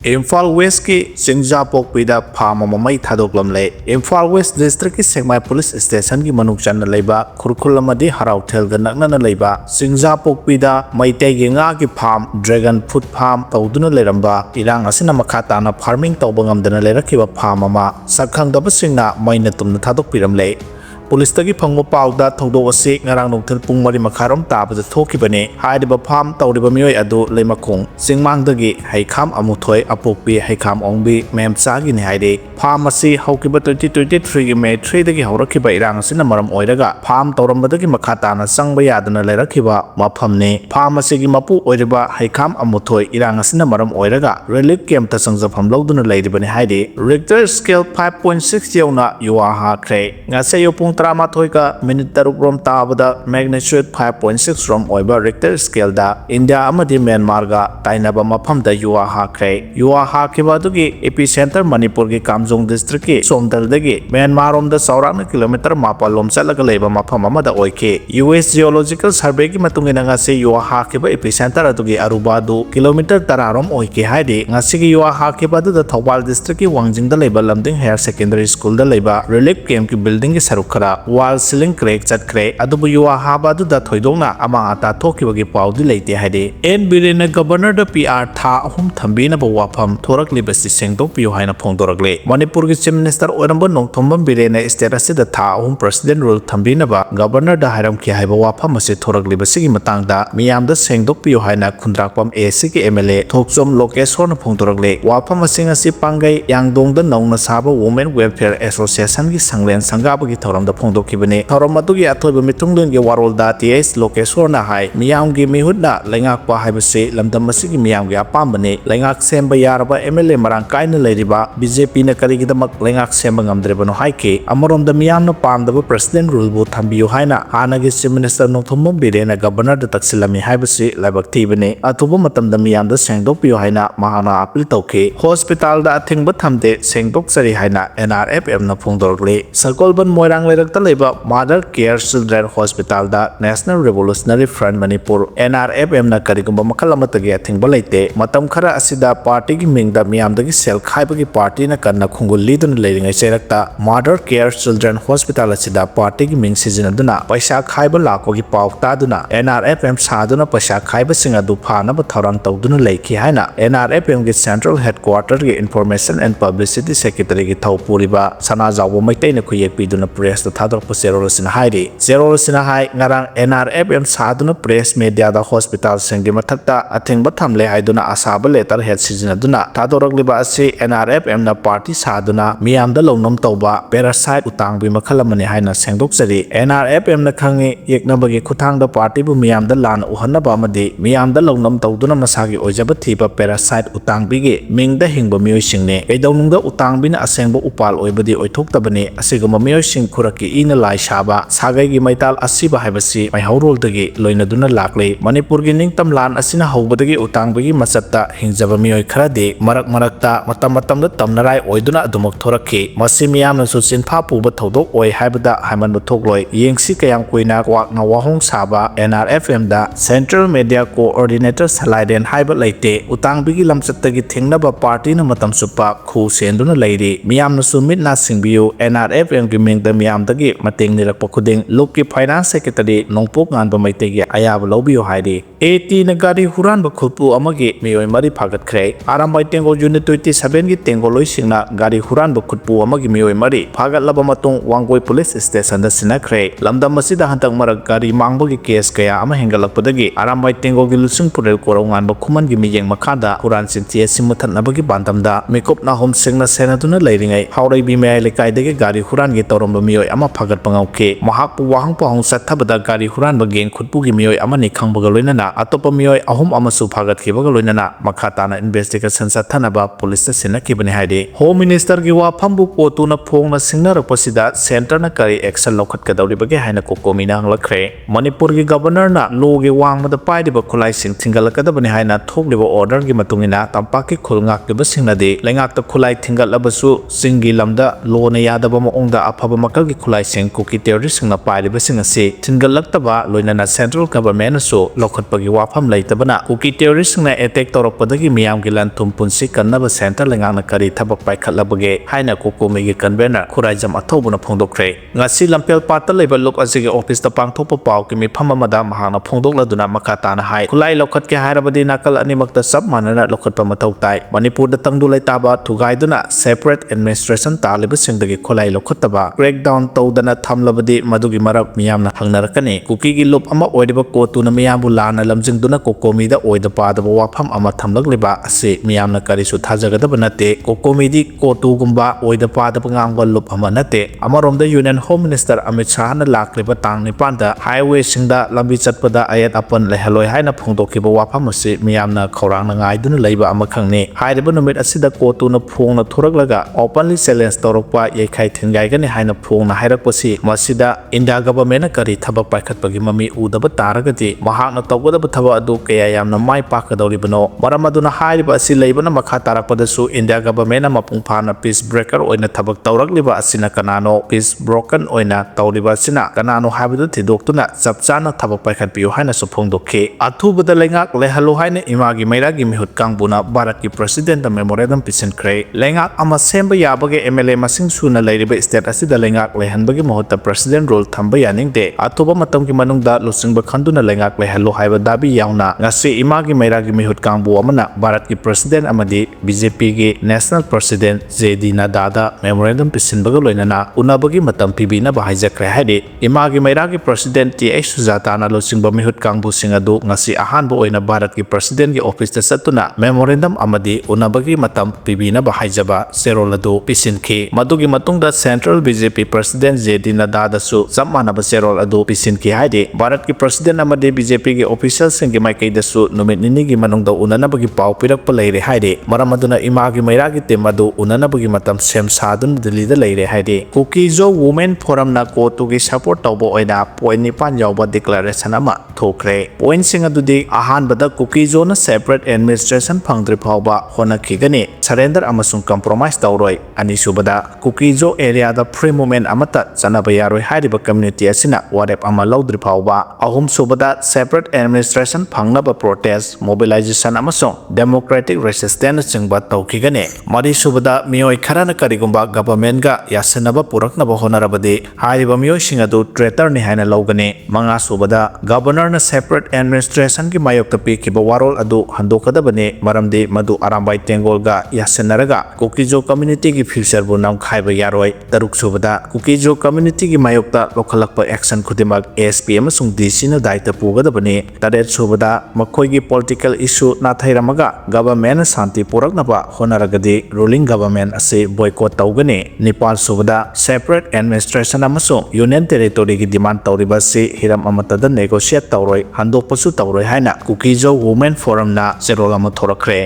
Imphal West ki Singjapokpida pham ama mai thadoklamle Imphal West District ki Sengmai Police Station ki manuk channa leiba khurkhul amadi Harauthel ga nakna leiba Singjapokpida Meitei gi nga ki pham Dragon Fruit Farm tawduna leramba irang asina makha tana farming tawba ngamdana lerakhiba pham ama sakhangdaba singna maina tumna thadokpiramle Police tagi phangmo pawda thodok ase ngarang nongthel pung mari makharom tabada thokibane haidiba farm tawriba mioi adu leimakong singmangdagi haikham amuthoi apokpi haikham ongbi memcha gi ni haide farm ase haukiba 2023 gi May 3 dagi haurakhiba irang asina maram oiraga farm tawrambadagi makhatana sangba yadana lerakhiba maphamne farm ase gi mapu oiriba haikham amuthoi irang asina maram oiraga relief camp ta sangjafam lawduna leiribane haide Richter scale 5.6 yauna yuwa hakre ngasayo pung Tramathoi minute tarukrom tabada magnitude 5.6 rom oiba Richter scale da India amadi Myanmar ga tainaba mafam da yuwa hakiba dugi epicenter Manipur gi Kamjong district ki Somdal dagi Myanmar rom da saurakna kilometer mapal lom chatlaga leiba mafam amada oike US Geological Survey gi matungina ngase yuwa hakiba epicenter adugi Aruba du kilometer 10 rom oike haide ngasigi yuwa hakiba da Thawal district ki Wangjing da leiba Lamding Higher Secondary School da leiba relief camp ki building gi sarukara wall ceiling crack chatkre adubu yuwa haba du da thoidongna ama ata thokibagi pawdi leite haide N Biren governor da PR tha ahum thambinaba wapham thoraklibasi sengdok piu haina phongdorakle Manipur gi chief minister oiramba Nongthombam Biren state asida tha ahum president rule thambinaba governor da hairam ki haiba wapham ase thoraklibasi gi matangda miyamda sengdok piu haina khundrakpam AC ki MLA thokchom lokeshwar na phongdorakle wapham asing asi pangai yangdong da nongna saba women welfare association gi sanglen sangaba gi thoramda phongdokibane thoram adugi athoiba mitunglen gi warol da TS lokeshwar na hai miyam gi mihutna lengakpa haibase lamdam asigi miyam gi apambane lengak semba yaraba MLA marang kaina leiriba BJP na karigidamak lengak semba ngamdrebano haike amarom da miyam na pamdaba president rule bu thambiyu haina hanagi chief minister Nongthombam Biren governor da taksilami haibase laibak thibane athuba matam da miyam da sengdokpiyu haina mahana appeal tawke hospital da athingba thamde sengdokchari haina NRFM na phongdorle Sakolban Moirang leirakta leiba Mother Care Children Hospital da National Revolutionary Front Manipur NRFM na karigumba makal amatagi athingba leite matam khara asida party gi mingda miyamdagi sel khaibagi party na kanna khungul lidun leiringai cherakta Mother Care Children Hospital asida party gi ming sizinaduna paisa khaiba lakogi pawta duna NRFM saduna paisa khaiba singa du phana ba thorang tawduna leiki haina NRFM gi Central Headquarter gi Information and Publicity Secretary gi Thaupuriba Sana Jawo Meitei na khuyek piduna press ta thadok zero sina hai ngarang NRFM saduna press media da hospital sengi mathakta athingba thamle haiduna asaba letter head sizinaduna thadorokliba ase NRFM na party saduna miyamda longnom tawba parasite utangbi makhalamani haina sengdokchari NRFM na khangi yeknabagi khuthangda party bu miyamda lan uhanaba amadi miyamda longnom tawduna masagi ojaba thiba parasite utangbi gi mingda hingba miyoi singne kaidawnungda utangbi na asengba upal oibadi oithoktabani asiguma miyoi sing khuraki ina lai shaba sagai gi maital asiba haibasi maihorol dagi loinaduna lakle Manipur gi ningtam lan asina hobadagi utangbagi machatta hingjaba miyoi kharade marakta matam da tamnarai oiduna adumok thoraki masi miyamna su sinpha puba thodok oi haibada haimanba thokloi yengsi kayam koina kwakna wahong saba NRFM da Central Media Coordinator Salaiden haiba leite utangbagi lamchattagi thingnaba party na matam supa khu senduna leiri miyamna su mitna singbiu NRFM gi mingda miyamdagi mateng nirakpa khuding Loki Finance Secretary Nongpok nganba Meitei gi ayaba lawbiyo haidi AT na gari huranba khulpu amagi miyoi mari phagat khre arambai tengo unit 27 gi tengo loisingna gari huranba khutpu amagi miyoi mari phagat laba matung Wangoi Police Station da sinakhre lamdam masida hantak marak gari mangbagi case kaya ama hengalakpadagi arambai tengo gi lusung purel korau nganba khuman gi miyeng makhada huran sinti simathatnabagi bandamda makeup na home singna senaduna leiringai haurai bi mai lekai dagi gari huran gi toromba miyoi ama phagat pangauke mahak wahang pahong sathabada gari huran ba geng khutpu gi miyoi amani khangbaga loinana atopa miyoi ahum amasu phagat khibaga loinana makhatana investigation sathanaba police sena kibani haide home minister gi wapham bu potuna phongna singnar pasida center na kari action lokhat kadawri bage haina kokomina hanglakre Manipur gi governor na law gi wangmada paidiba khulai sing thingal kadabani haina thokliba order gi matungina tampaki khulngak liba singnade lengak ta khulai thingal abasu singi lamda law na yadaba ma ongda aphaba makal gi khulai Kuki terrorist na pairibasing asi thingalakta loinana central government so lokhatpagi wapham leitabana Kuki terrorist na attack torokpadagi miyam gilan thumpunsi kannaba center lengang kari thabak paikhatlabage haina kokomi gi convener khuraijam athobuna phongdokre ngasi lampel patal leba lok asige office ta pangthokpa paw ki mifam amada mahana phongdokladuna makatana hai khulai lokhat ke hairabadi nakal animakta sab manana lokhatpa mathau tai Manipur da tangdu leitaba thugaiduna separate administration talibasing dagi khulai lokhataba crackdown tawdana thamlabadi madugi marab miyamna hangnarakani Kuki gi lup ama oidaba kotuna miyambu lana lamjingduna kokomi da oida padaba wapham ama thamlagliba ase miyamna karisu thajagadaba nate kokomi di kotu gumba oida padaba ngangba lup ama nate amaromda Union Home Minister Amit Shah na lakliba tang nipanda highway singda lambi chatpada ayat apan lehaloi haina phongdokiba wapham ase miyamna khorang ngaiduna leiba ama khangni hairiba numit asida kotuna phongna thuraklaga openly challenge torokpa yekhai thingai gani haina phongna hairakpasi masida India government kari thabak paikhatpagi mami udaba taragati mahakna tawgadaba thaba adu kaya yamna mai pakadoribano maramaduna hairiba asi leibana makha tarakpadasu India government na mapung phana peace breaker oina thabak tawrakliba asina kanano peace broken oina tawriba asina kanano haibadu thidoktuna chapchana thabak paikhatpiu haina suphongdokhe athubada lengak lehalo haina imagi mairagi mihut kangbuna Bharat ki president da memorandum pisinkhre lengak ama semba yabage MLA masing suna leiriba state asida lengak lehanbagi mohota president role thamba yaningde athoba matam ki manungda lusingba khanduna lengak lehalo haiba dabi yauna ngasi imagi mairagi mihut kangbu amana Bharat ki president amadi BJP ki national president JD Nada da memorandum pisinbaga loinana unabagi matam pibina bahaijakre haide imagi mairagi president TH Sujata na lusingba mihut kangbu singadu ngasi ahanbo oina Bharat ki president ki office ta satuna memorandum amadi unabagi matam pibina bahaijaba seroladu pisinki madugi matungda central BJP president JD Nada da su sammanaba serol adu pisinki haide Bharat ki president amadi BJP ki officials singi Meitei da su numit nini gi manungda unanabagi paw pirakpa leire haide maramaduna imagi mairagi temadu unanabagi matam sem sadun Delhi da leire haide Kuki jo women forum na kotu gi support tawbo oina point nipan yawba declaration ama thokre point sing adudi ahan bada Kuki jo na separate administration phangdri phawba hona khigani surrender amasung compromise tawroi ani subada Kuki jo area da free movement amata chanaba yaroi hairiba community asina warep ama lawdri phawba ahum subada separate administration phangnaba protest mobilization amasung democratic resistance chingba tawkhigani mari subada miyoi kharana karigumba government ga yasanaba puraknaba honarabadi hairiba miyoi singadu traitor ni haina lawgani manga subada governor na separate administration ki mayokta pikiba warol adu handokadabani maramdi madu arambai tengol ga yasanaraga Kukijo community ki future bu nam khaiba yaroi taruk subada Kukijo community ki mayokta lokhalakpa action khudimak ASP amasung DC na daita pugadabani taret subada makhoi gi political issue na thairamaga government santi puraknaba honaragadi ruling government ase boycott tawgani Nepal subada separate administration amasung union territory ki demand tawriba se hiram amatada negotiate tawroi handokpasu tawroi haina Kukijo women forum na serolama thorakre